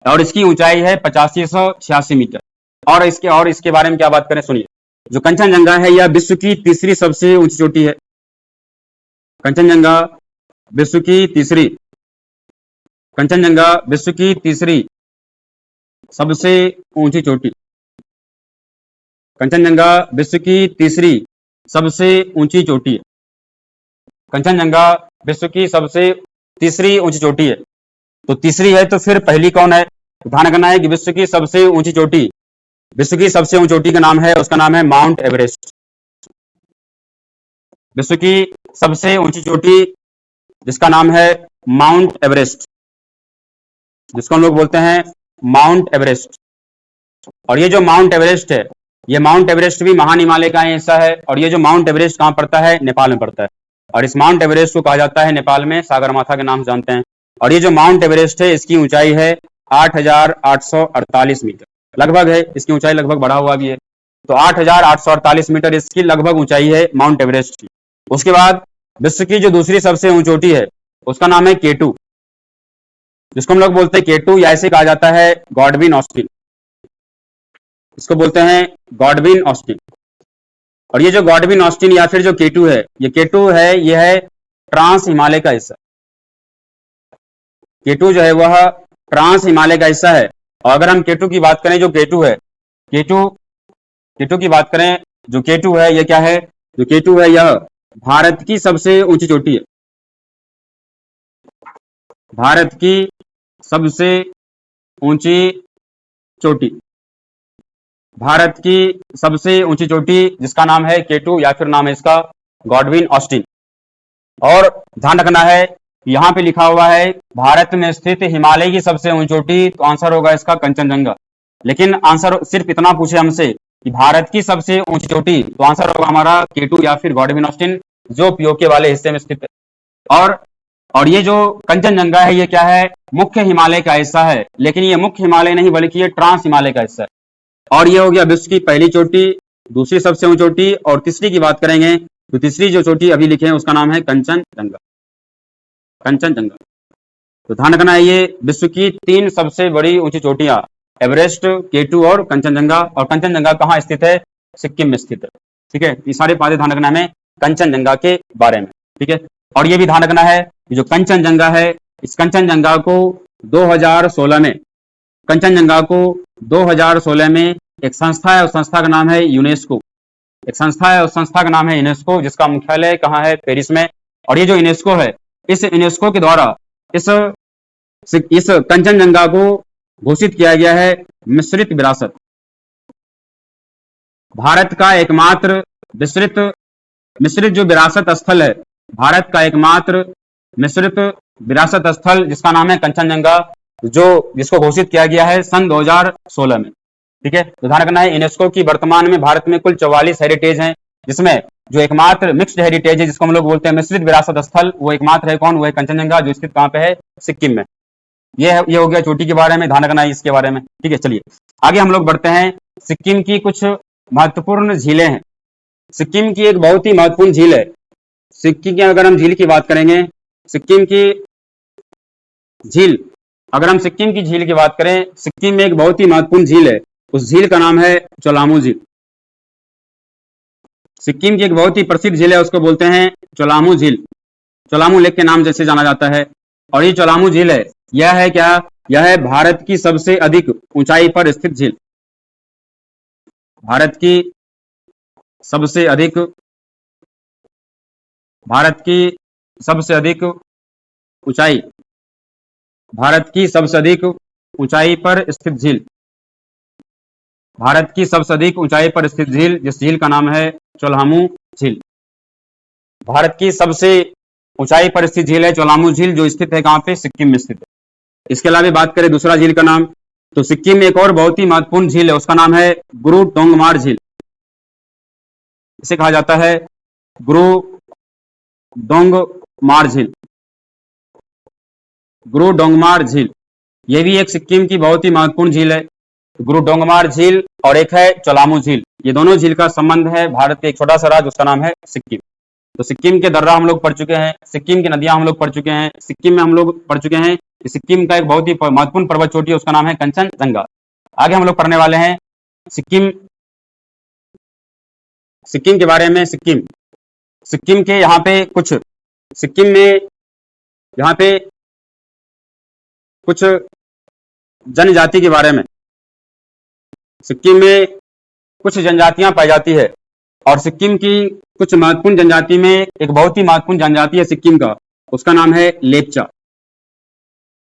और इसकी ऊंचाई है 8586 मीटर। और इसके बारे में क्या बात करें, सुनिए। जो कंचनजंगा है यह विश्व की तीसरी सबसे ऊंची चोटी है। कंचनजंगा विश्व की तीसरी, कंचनजंगा विश्व की तीसरी सबसे ऊंची चोटी। कंचनजंगा विश्व की तीसरी सबसे ऊंची चोटी है। कंचनजंगा विश्व की सबसे तीसरी ऊंची चोटी है। तो तीसरी है तो फिर पहली कौन है, ध्यान रखना है कि विश्व की सबसे ऊंची चोटी, विश्व की सबसे ऊंची चोटी का नाम है, उसका नाम है माउंट एवरेस्ट। विश्व की सबसे ऊंची चोटी जिसका नाम है माउंट एवरेस्ट, जिसको हम लोग बोलते हैं माउंट एवरेस्ट। और ये जो माउंट एवरेस्ट है, ये माउंट एवरेस्ट भी महान हिमालय का हिस्सा है। और ये जो माउंट एवरेस्ट कहाँ पड़ता है, नेपाल में पड़ता है। और इस माउंट एवरेस्ट को कहा जाता है नेपाल में सागरमाथा के नाम से जानते हैं। और ये जो माउंट एवरेस्ट है, इसकी ऊंचाई है 8848 मीटर लगभग है। इसकी ऊंचाई लगभग बढ़ा हुआ भी है। तो 8848 मीटर इसकी लगभग ऊंचाई है माउंट एवरेस्ट की। उसके बाद विश्व की जो दूसरी सबसे ऊंची चोटी है, उसका नाम है K2, जिसको हम लोग बोलते हैं K2, या ऐसे कहा जाता है गॉडविन ऑस्टिन। इसको बोलते हैं गॉडविन ऑस्टिन। और ये जो गॉडविन ऑस्टिन या फिर जो K2 है, ये K2 है, ये है ट्रांस हिमालय का हिस्सा। K2 जो है वह ट्रांस हिमालय का हिस्सा है। और अगर हम K2 की बात करें, जो K2 है, K2 की बात करें, जो K2 है, ये क्या है, जो K2 है यह भारत की सबसे ऊंची चोटी है। भारत की सबसे ऊंची चोटी, भारत की सबसे ऊंची चोटी जिसका नाम है K2 या फिर नाम है इसका गॉडविन ऑस्टिन। और ध्यान रखना है, यहाँ पे लिखा हुआ है भारत में स्थित हिमालय की सबसे ऊंची चोटी, तो आंसर होगा इसका कंचनजंगा। लेकिन आंसर सिर्फ इतना पूछे हमसे कि भारत की सबसे ऊंची चोटी, तो आंसर होगा हमारा K2 या फिर गॉडविन ऑस्टिन, जो पीओके वाले हिस्से में स्थित है। और ये जो कंचनजंगा है, ये क्या है, मुख्य हिमालय का हिस्सा है। लेकिन ये मुख्य हिमालय नहीं, बल्कि ये ट्रांस हिमालय का हिस्सा है। और ये हो गया विश्व की पहली चोटी, दूसरी सबसे ऊंची चोटी। और तीसरी की बात करेंगे तो तीसरी जो चोटी अभी लिखे हैं उसका नाम है कंचनजंगा। कंचनजंगा। तो ध्यान रखना है ये विश्व की 3 सबसे बड़ी ऊंची चोटियां, एवरेस्ट, K2 और कंचनजंगा। और कंचनजंगा कहाँ स्थित है? सिक्किम में स्थित है। ठीक है, ये सारे बातें ध्यान रखना है कंचनजंगा के बारे में। ठीक है, और ये भी ध्यान रखना है जो कंचनजंगा है, इस कंचनजंगा को 2016 में, कंचनजंगा को 2016 में एक संस्था है, उस संस्था का नाम है यूनेस्को। एक संस्था है, उस संस्था का नाम है यूनेस्को, जिसका मुख्यालय कहाँ है? पेरिस में। और ये जो यूनेस्को है, इस यूनेस्को के द्वारा इस कंचनजंगा को घोषित किया गया है मिश्रित विरासत। भारत का एकमात्र मिश्रित जो विरासत स्थल है, भारत का एकमात्र मिश्रित विरासत स्थल जिसका नाम है कंचनजंगा, जिसको घोषित किया गया है सन 2016 में। ठीक है, तो ध्यान रखना है यूनेस्को की वर्तमान में भारत में कुल 44 हेरिटेज हैं, जिसमें जो एकमात्र मिक्स्ड हेरिटेज है, जिसको हम लोग बोलते हैं मिश्रित विरासत स्थल, वो एकमात्र है कौन? वो है कंचनजंगा, जो स्थित कहाँ पे है? सिक्किम में। ये हो गया चोटी के बारे में, ध्यान रखना है इसके बारे में। ठीक है, चलिए आगे हम लोग बढ़ते हैं। सिक्किम की कुछ महत्वपूर्ण झीलें हैं। सिक्किम की एक बहुत ही महत्वपूर्ण झील है, सिक्किम की अगर हम झील की बात करेंगे, सिक्किम की झील, अगर हम सिक्किम की झील की बात करें, सिक्किम में एक बहुत ही महत्वपूर्ण झील है, उस झील का नाम है चोलामू झील। सिक्किम की एक बहुत ही प्रसिद्ध झील है, उसको बोलते हैं चोलामू झील, चोलामू लेक के नाम जैसे जाना जाता है। और ये चोलामू झील है, यह है क्या? यह है भारत की सबसे अधिक ऊंचाई पर स्थित झील। भारत की सबसे अधिक ऊंचाई, भारत की सबसे अधिक ऊंचाई पर स्थित झील, भारत की सबसे अधिक ऊंचाई पर स्थित झील, जिस झील का नाम है चोलामू झील। भारत की सबसे ऊंचाई पर स्थित झील है चोलामू झील, जो स्थित है कहां पे? सिक्किम में स्थित है। इसके अलावा बात करें दूसरा झील का नाम, तो सिक्किम में एक और बहुत ही महत्वपूर्ण झील है, उसका नाम है गुरु डोंगमार झील। इसे कहा जाता है गुरु डोंगमार झील, गुरु डोंगमार झील। यह भी एक सिक्किम की बहुत ही महत्वपूर्ण झील है। गुरु डोंगमार झील और एक है चोलामू झील, ये दोनों झील का संबंध है भारत के एक छोटा सा राज्य, उसका नाम है सिक्किम। तो सिक्किम के दर्रा हम लोग पढ़ चुके हैं, सिक्किम की नदियां हम लोग पढ़ चुके हैं, सिक्किम में हम लोग पढ़ चुके हैं कि सिक्किम का एक बहुत ही महत्वपूर्ण पर्वत चोटी है, उसका नाम है कंचनजंगा। आगे हम लोग पढ़ने वाले हैं सिक्किम के बारे में। सिक्किम के यहाँ पे कुछ, सिक्किम में यहाँ पे कुछ जनजाति के बारे में, सिक्किम में कुछ जनजातियां पाई जाती है, और सिक्किम की कुछ महत्वपूर्ण जनजाति में एक बहुत ही महत्वपूर्ण जनजाति है सिक्किम का, उसका नाम है लेप्चा।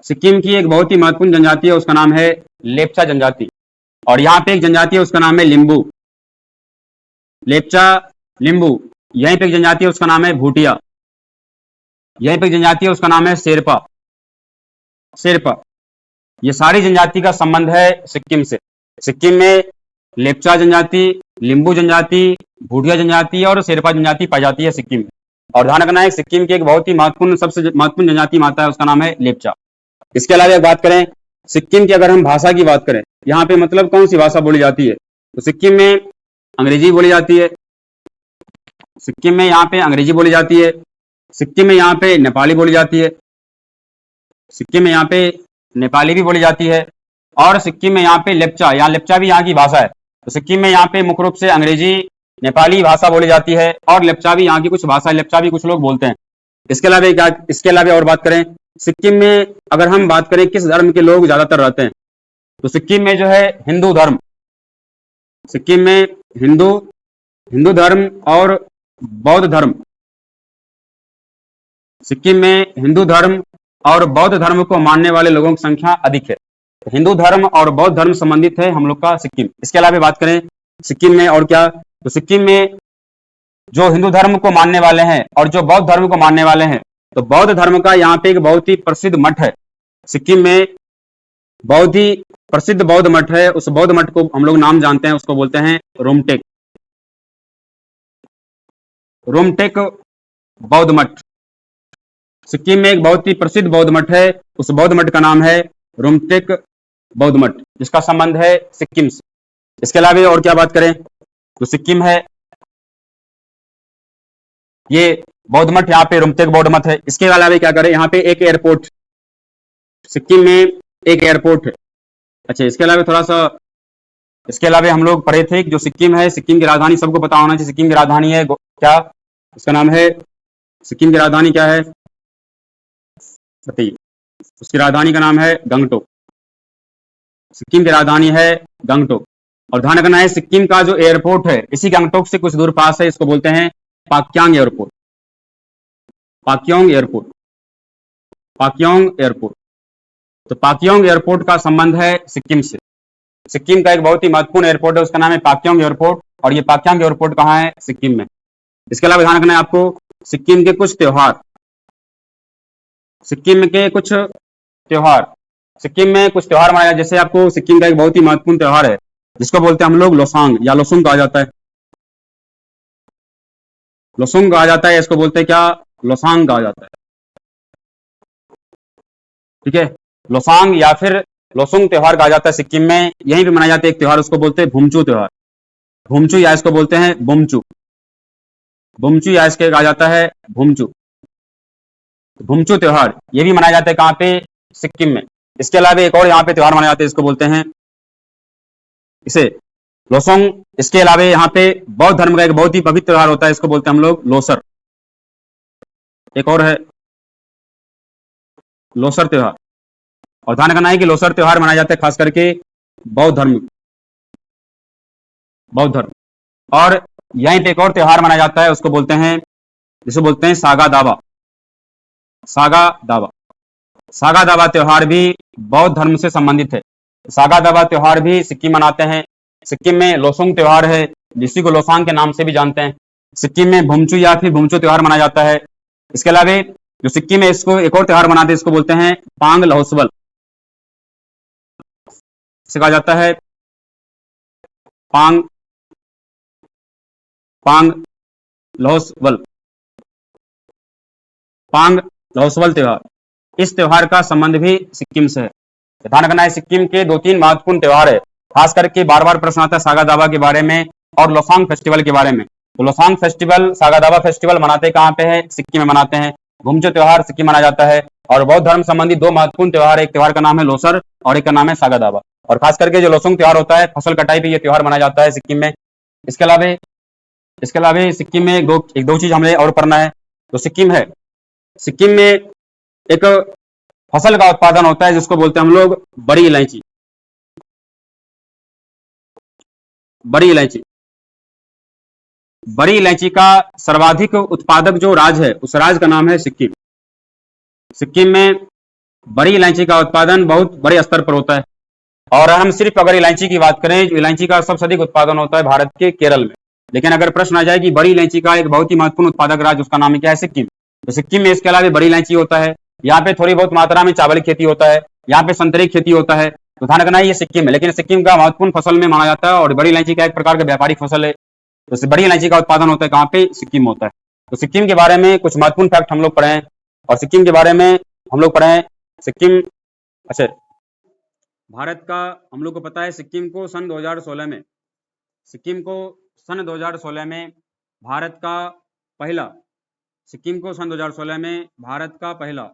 सिक्किम की एक बहुत ही महत्वपूर्ण जनजाति है, उसका नाम है लेप्चा जनजाति। और यहाँ पे एक जनजाति है, उसका नाम है लिम्बू, लेप्चा लिम्बू। यहीं पे एक जनजाति है, उसका नाम है भूटिया। यहीं पे एक जनजाति है, उसका नाम है शेरपा। ये सारी जनजाति का संबंध है सिक्किम से। सिक्किम में लेप्चा जनजाति, लिम्बू जनजाति, भूटिया जनजाति और शेरपा जनजाति पाई जाती है सिक्किम में। और ध्यान रखना है सिक्किम की एक बहुत ही महत्वपूर्ण, सबसे महत्वपूर्ण जनजाति माता है, उसका नाम है लेप्चा। इसके अलावा बात करें सिक्किम की, अगर हम भाषा की बात करें, यहाँ पे मतलब कौन सी भाषा बोली जाती है, तो सिक्किम में अंग्रेजी बोली जाती है, सिक्किम में यहाँ पे अंग्रेजी बोली जाती है, सिक्किम में यहाँ पे नेपाली बोली जाती है, सिक्किम में यहाँ पे नेपाली भी बोली जाती है, और सिक्किम में यहाँ पे लेप्चा, यहाँ लेप्चा भी यहाँ की भाषा है। तो सिक्किम में यहाँ पे मुख्य रूप से अंग्रेजी, नेपाली भाषा बोली जाती है, और लेप्चा भी यहाँ की कुछ भाषा, लेप्चा भी कुछ लोग बोलते हैं। इसके अलावा और बात करें सिक्किम में, अगर हम बात करें किस धर्म के लोग ज्यादातर रहते हैं, तो सिक्किम में जो है हिंदू धर्म, सिक्किम में हिंदू धर्म और बौद्ध धर्म, सिक्किम में हिंदू धर्म और बौद्ध धर्म को मानने वाले लोगों की संख्या अधिक है। हिंदू धर्म और बौद्ध धर्म संबंधित है हम लोग का सिक्किम। इसके अलावा बात करें सिक्किम में और क्या, तो सिक्किम में जो हिंदू धर्म को मानने वाले हैं और जो बौद्ध धर्म को मानने वाले हैं, तो बौद्ध धर्म का यहाँ पे एक बहुत ही प्रसिद्ध मठ है। सिक्किम में बहुत ही प्रसिद्ध बौद्ध मठ है, उस बौद्ध मठ को हम लोग नाम जानते हैं, उसको बोलते हैं रोमटेक बौद्ध मठ। सिक्किम में एक बहुत ही प्रसिद्ध बौद्ध मठ है, उस बौद्ध मठ का नाम है रोमटेक बौद्ध मठ, जिसका संबंध है सिक्किम से। इसके अलावा और क्या बात करें, तो सिक्किम है ये बौद्ध मठ, यहाँ पे रोमटेक बौद्ध मठ है। इसके अलावा क्या करें, यहाँ पे एक एयरपोर्ट, सिक्किम में एक एयरपोर्ट है। अच्छा, इसके अलावा थोड़ा सा, इसके अलावा हम लोग पढ़े थे कि जो सिक्किम है, सिक्किम की राजधानी सबको पता होना चाहिए। सिक्किम की राजधानी है क्या? उसका नाम है, सिक्किम की राजधानी क्या है बताइए? उसकी राजधानी का नाम है गंगटोक। सिक्किम की राजधानी है गंगटोक। और ध्यान रखना है, सिक्किम का जो एयरपोर्ट है इसी गंगटोक से कुछ दूर पास है, इसको बोलते हैं Pakyong airport. Pakyong airport, Pakyong airport. तो पाक्योंग एयरपोर्ट का संबंध है सिक्किम से। सिक्किम का एक बहुत ही महत्वपूर्ण एयरपोर्ट है, उसका नाम है पाक्योंग एयरपोर्ट। और ये पाक्योंग एयरपोर्ट कहाँ है? सिक्किम में। इसके अलावा ध्यान रखना है आपको, सिक्किम के कुछ त्योहार, सिक्किम के कुछ त्योहार, सिक्किम में कुछ त्योहार मनाया, जैसे आपको सिक्किम का एक बहुत ही महत्वपूर्ण त्योहार है जिसको बोलते हैं हम लोग लोसांग या लोसुंग कहा जाता है। लोसुंग कहा जाता है, इसको बोलते हैं क्या? लोसांग कहा जाता है। ठीक है, लोसांग या फिर लोसुंग त्योहार कहा जाता है सिक्किम में। यहीं पे मनाया जाता है एक त्योहार, उसको बोलते हैं भूमचू त्योहार। भूमचू या इसको बोलते हैं बुमचू, बुमचू या इसके कहा जाता है भूमचू। भूमचू त्योहार ये भी मनाया जाता है कहाँ पे? सिक्किम में। इसके अलावा एक और यहाँ पे त्योहार मनाया जाता है, इसको बोलते हैं इसे लोसोंग। इसके अलावा यहाँ पे बौद्ध धर्म का एक बहुत ही पवित्र त्योहार होता है, इसको बोलते हैं हम लोग लोसर। एक और है लोसर त्योहार। और ध्यान रखना है कि लोसर त्योहार मनाया जाता है खास करके बौद्ध धर्म, बौद्ध धर्म। और यहीं पे एक और त्योहार मनाया जाता है, उसको बोलते हैं, जिसे बोलते हैं सागा दावा। सागा दावा, सागा दावा त्योहार भी बौद्ध धर्म से संबंधित है। सागा दावा त्योहार भी सिक्किम मनाते हैं। सिक्किम में लोसुंग त्योहार है, जिसी को लोसांग के नाम से भी जानते हैं। सिक्किम में भूमचू या फिर भूमचू त्योहार मनाया जाता है। इसके अलावा जो सिक्किम में इसको एक और त्योहार मनाते हैं, इसको बोलते हैं पांग लहोसवल। इसे कहा जाता है पांग, पांग लहोसवल, पांग लहोसवल त्योहार। इस त्योहार का संबंध भी सिक्किम से है। ध्यान रखना है, सिक्किम के दो तीन महत्वपूर्ण त्योहार है, खास करके बार बार प्रश्न आता है सागा दावा के बारे में और लोसांग फेस्टिवल के बारे में। तो लोसांग फेस्टिवल, सागा दावा फेस्टिवल मनाते कहाँ पे है? सिक्किम में मनाते हैं। भूमचू त्योहार सिक्किम मनाया जाता है। और बौद्ध धर्म संबंधी दो महत्वपूर्ण त्योहार, एक त्योहार का नाम है लोसर और एक का नाम है सागा दावा। और खास करके जो लोसुंग त्योहार होता है, फसल कटाई पे ये त्योहार मनाया जाता है सिक्किम में। इसके अलावा, इसके अलावा सिक्किम में एक दो चीज हमें और पढ़ना है। तो सिक्किम है, सिक्किम में एक फसल का उत्पादन होता है जिसको बोलते हैं हम लोग बड़ी इलायची। बड़ी इलायची, बड़ी इलायची का सर्वाधिक उत्पादक जो राज्य है उस राज्य का नाम है सिक्किम। सिक्किम में बड़ी इलायची का उत्पादन बहुत बड़े स्तर पर होता है। और हम सिर्फ अगर इलायची की बात करें, जो इलायची का सबसे अधिक उत्पादन होता है भारत के केरल में। लेकिन अगर प्रश्न आ जाए कि बड़ी इलायची का एक बहुत ही महत्वपूर्ण उत्पादक राज्य, उसका नाम क्या है? सिक्किम। तो सिक्किम में इसके अलावा बड़ी इलायची होता है। यहाँ पे थोड़ी बहुत मात्रा में चावल की खेती होता है, यहाँ पे संतरे की खेती होता है। तो ध्यान रखना है ये सिक्किम है, लेकिन सिक्किम का महत्वपूर्ण फसल में माना जाता है और बड़ी इलायची का एक प्रकार का व्यापारिक फसल है। तो बड़ी इलायची का उत्पादन होता है कहाँ पे? सिक्किम होता है। तो सिक्किम के बारे में कुछ महत्वपूर्ण फैक्ट हम लोग पढ़े हैं। और सिक्किम के बारे में हम लोग पढ़े हैं, सिक्किम, अच्छा, भारत का, हम लोग को पता है सिक्किम को सन 2016 में, सिक्किम को सन 2016 में भारत का पहला, सिक्किम को सन 2016 में भारत का पहला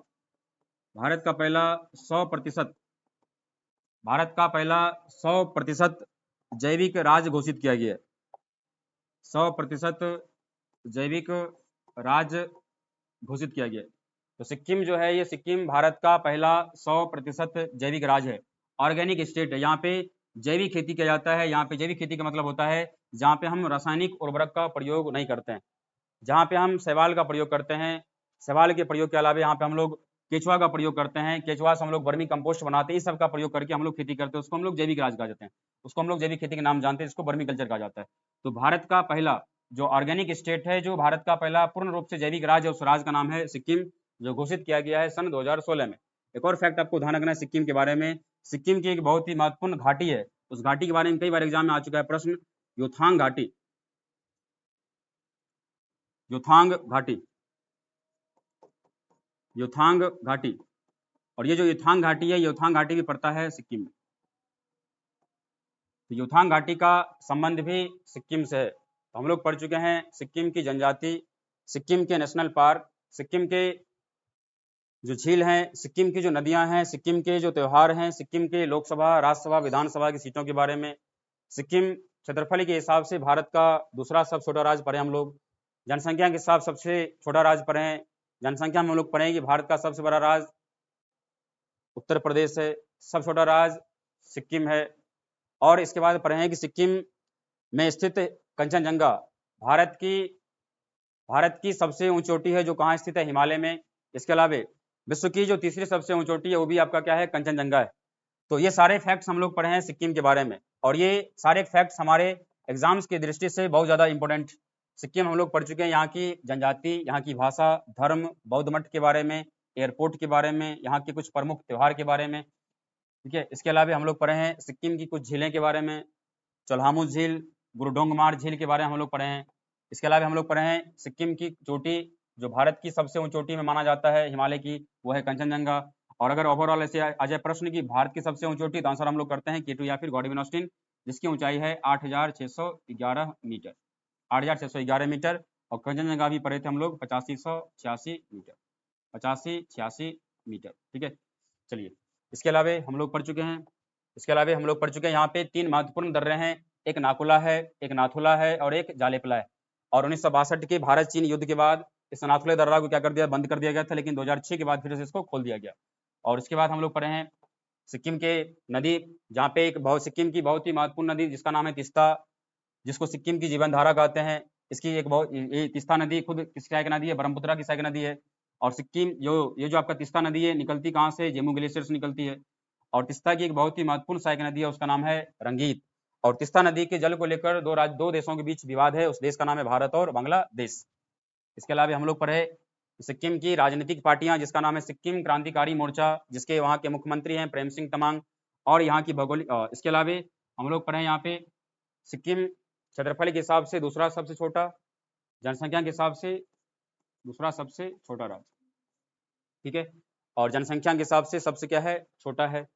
100%, भारत का पहला 100% जैविक राज्य घोषित किया गया है। 100% जैविक राज्य घोषित किया गया है। तो सिक्किम जो है, ये सिक्किम भारत का पहला 100% जैविक राज्य है, ऑर्गेनिक स्टेट है। यहाँ पे जैविक खेती किया जाता है। यहाँ पे जैविक खेती का मतलब होता है जहाँ पे हम रासायनिक उर्वरक का प्रयोग नहीं करते हैं, जहाँ पे हम शैवाल का प्रयोग करते हैं। शैवाल के प्रयोग के अलावा यहाँ पे हम लोग केचुआ का प्रयोग करते हैं, केचुआ से हम लोग वर्मी कंपोस्ट बनाते हैं। इस सब का प्रयोग करके हम लोग खेती करते हैं, उसको हम लोग जैविक राज्य कहा जाते हैं, उसको हम लोग जैविक खेती के नाम जानते हैं, जिसको वर्मी कल्चर कहा जाता है। तो भारत का पहला जो ऑर्गेनिक स्टेट है, जो भारत का पहला पूर्ण रूप से जैविक राज्य है, उस राज्य का नाम है सिक्किम, जो घोषित किया गया है सन 2016 में। एक और फैक्ट आपको ध्यान रखना है सिक्किम के बारे में, सिक्किम की एक बहुत ही महत्वपूर्ण घाटी है, उस घाटी के बारे में कई बार एग्जाम में आ चुका है प्रश्न, योथांग घाटी। योथांग घाटी, योथांग घाटी। और ये जो योथांग घाटी है, योथांग घाटी भी पड़ता है सिक्किम में। तो योथांग घाटी का संबंध भी सिक्किम से है। तो हम लोग पढ़ चुके हैं सिक्किम की जनजाति, सिक्किम के नेशनल पार्क, सिक्किम के जो झील हैं, सिक्किम की जो नदियां हैं, सिक्किम के जो त्यौहार हैं, सिक्किम के लोकसभा, राज्यसभा, विधानसभा की सीटों के बारे में, सिक्किम क्षेत्रफल के हिसाब से भारत का दूसरा सबसे छोटा राज्य पढ़े हम लोग, जनसंख्या के हिसाब सबसे छोटा राज्य पढ़े हैं, जनसंख्या में हम लोग पढ़े कि भारत का सबसे बड़ा राज्य उत्तर प्रदेश है, सबसे छोटा राज्य सिक्किम है, और इसके बाद पढ़े हैं कि सिक्किम में स्थित कंचनजंगा भारत की सबसे ऊंची चोटी है, जो कहाँ स्थित है? हिमालय में। इसके अलावा विश्व की जो तीसरी सबसे ऊंची चोटी है वो भी आपका क्या है? कंचनजंगा है। तो ये सारे फैक्ट्स हम लोग पढ़े हैं सिक्किम के बारे में, और ये सारे फैक्ट्स हमारे एग्जाम्स की दृष्टि से बहुत ज्यादा इंपॉर्टेंट। सिक्किम हम लोग पढ़ चुके हैं, यहाँ की जनजाति, यहाँ की भाषा, धर्म, बौद्ध मठ के बारे में, एयरपोर्ट के बारे में, यहाँ के कुछ प्रमुख त्योहार के बारे में। ठीक है, इसके अलावा हम लोग पढ़े हैं सिक्किम की कुछ झीलें के बारे में, चोल्हामू झील, गुरुडोंगमार झील के बारे में हम लोग पढ़े हैं। इसके अलावा हम लोग पढ़े हैं सिक्किम की चोटी जो भारत की सबसे ऊंची चोटी में माना जाता है हिमालय की, वो है कंचनजंगा। और अगर ओवरऑल ऐसे आ जाए प्रश्न की भारत की सबसे ऊंची चोटी, तो आंसर हम लोग करते हैं K2 या फिर गॉडविन ऑस्टिन, जिसकी ऊंचाई है 8611 मीटर, 8611 मीटर। और कंचनजंगा भी पढ़े थे हम लोग 8586 मीटर, 8586 मीटर। ठीक है, चलिए इसके अलावा हम लोग पढ़ चुके हैं, यहाँ पे 3 महत्वपूर्ण दर्रे हैं, एक नाकुला है, एक नाथुला है और एक जालेपला है। और 1962 के भारत चीन युद्ध के बाद इस नाथुला दर्रा को क्या कर दिया? बंद कर दिया गया था, लेकिन 2006 के बाद फिर से इसको खोल दिया गया। और उसके बाद हम लोग पढ़े हैं सिक्किम के नदी, जहाँ पे सिक्किम की बहुत ही महत्वपूर्ण नदी जिसका नाम है तिस्ता, जिसको सिक्किम की जीवन धारा कहते हैं। इसकी एक बहुत ये तिस्ता नदी खुद किसकी सहायक नदी है? ब्रह्मपुत्रा की सहायक नदी है। और सिक्किम ये जो आपका तिस्ता नदी है निकलती कहाँ से? जम्मू ग्लेशियर से निकलती है। और तिस्ता की एक बहुत ही महत्वपूर्ण सहायक नदी है, उसका नाम है रंगीत। और तिस्ता नदी के जल को लेकर दो देशों के बीच विवाद है, उस देश का नाम है भारत और बांग्लादेश। इसके अलावा हम लोग पढ़े सिक्किम की राजनीतिक पार्टियां, जिसका नाम है सिक्किम क्रांतिकारी मोर्चा, जिसके वहाँ के मुख्यमंत्री हैं प्रेम सिंह तमांग। और यहाँ की भौगोलिक इसके अलावा हम लोग पढ़े यहाँ पे सिक्किम क्षेत्रफल के हिसाब से दूसरा सबसे छोटा, जनसंख्या के हिसाब से दूसरा सबसे छोटा राज्य। ठीक है, और जनसंख्या के हिसाब से सबसे क्या है? छोटा है।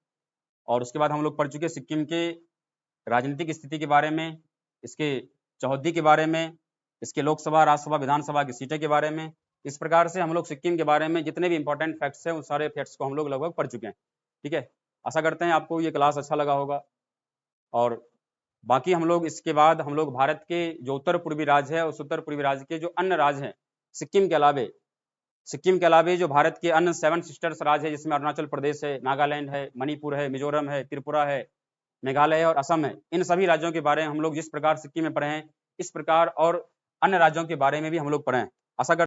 और उसके बाद हम लोग पढ़ चुके सिक्किम के राजनीतिक स्थिति के बारे में, इसके चौहद्दी के बारे में, इसके लोकसभा, राज्यसभा, विधानसभा की सीटें के बारे में। इस प्रकार से हम लोग सिक्किम के बारे में जितने भी इंपॉर्टेंट फैक्ट्स हैं उन सारे फैक्ट्स को हम लोग लगभग पढ़ चुके हैं। ठीक है, आशा करते हैं आपको ये क्लास अच्छा लगा होगा। और बाकी हम लोग इसके बाद हम लोग भारत के जो उत्तर पूर्वी राज्य है, उस उत्तर पूर्वी राज्य के जो अन्य राज्य हैं सिक्किम के अलावे जो भारत के अन्य 7 सिस्टर्स राज्य है, जिसमें अरुणाचल प्रदेश है, नागालैंड है, मणिपुर है, मिजोरम है, त्रिपुरा है, मेघालय और असम है, इन सभी राज्यों के बारे में हम लोग जिस प्रकार सिक्किम में पढ़े हैं, इस प्रकार और अन्य राज्यों के बारे में भी हम लोग पढ़े हैं। आशा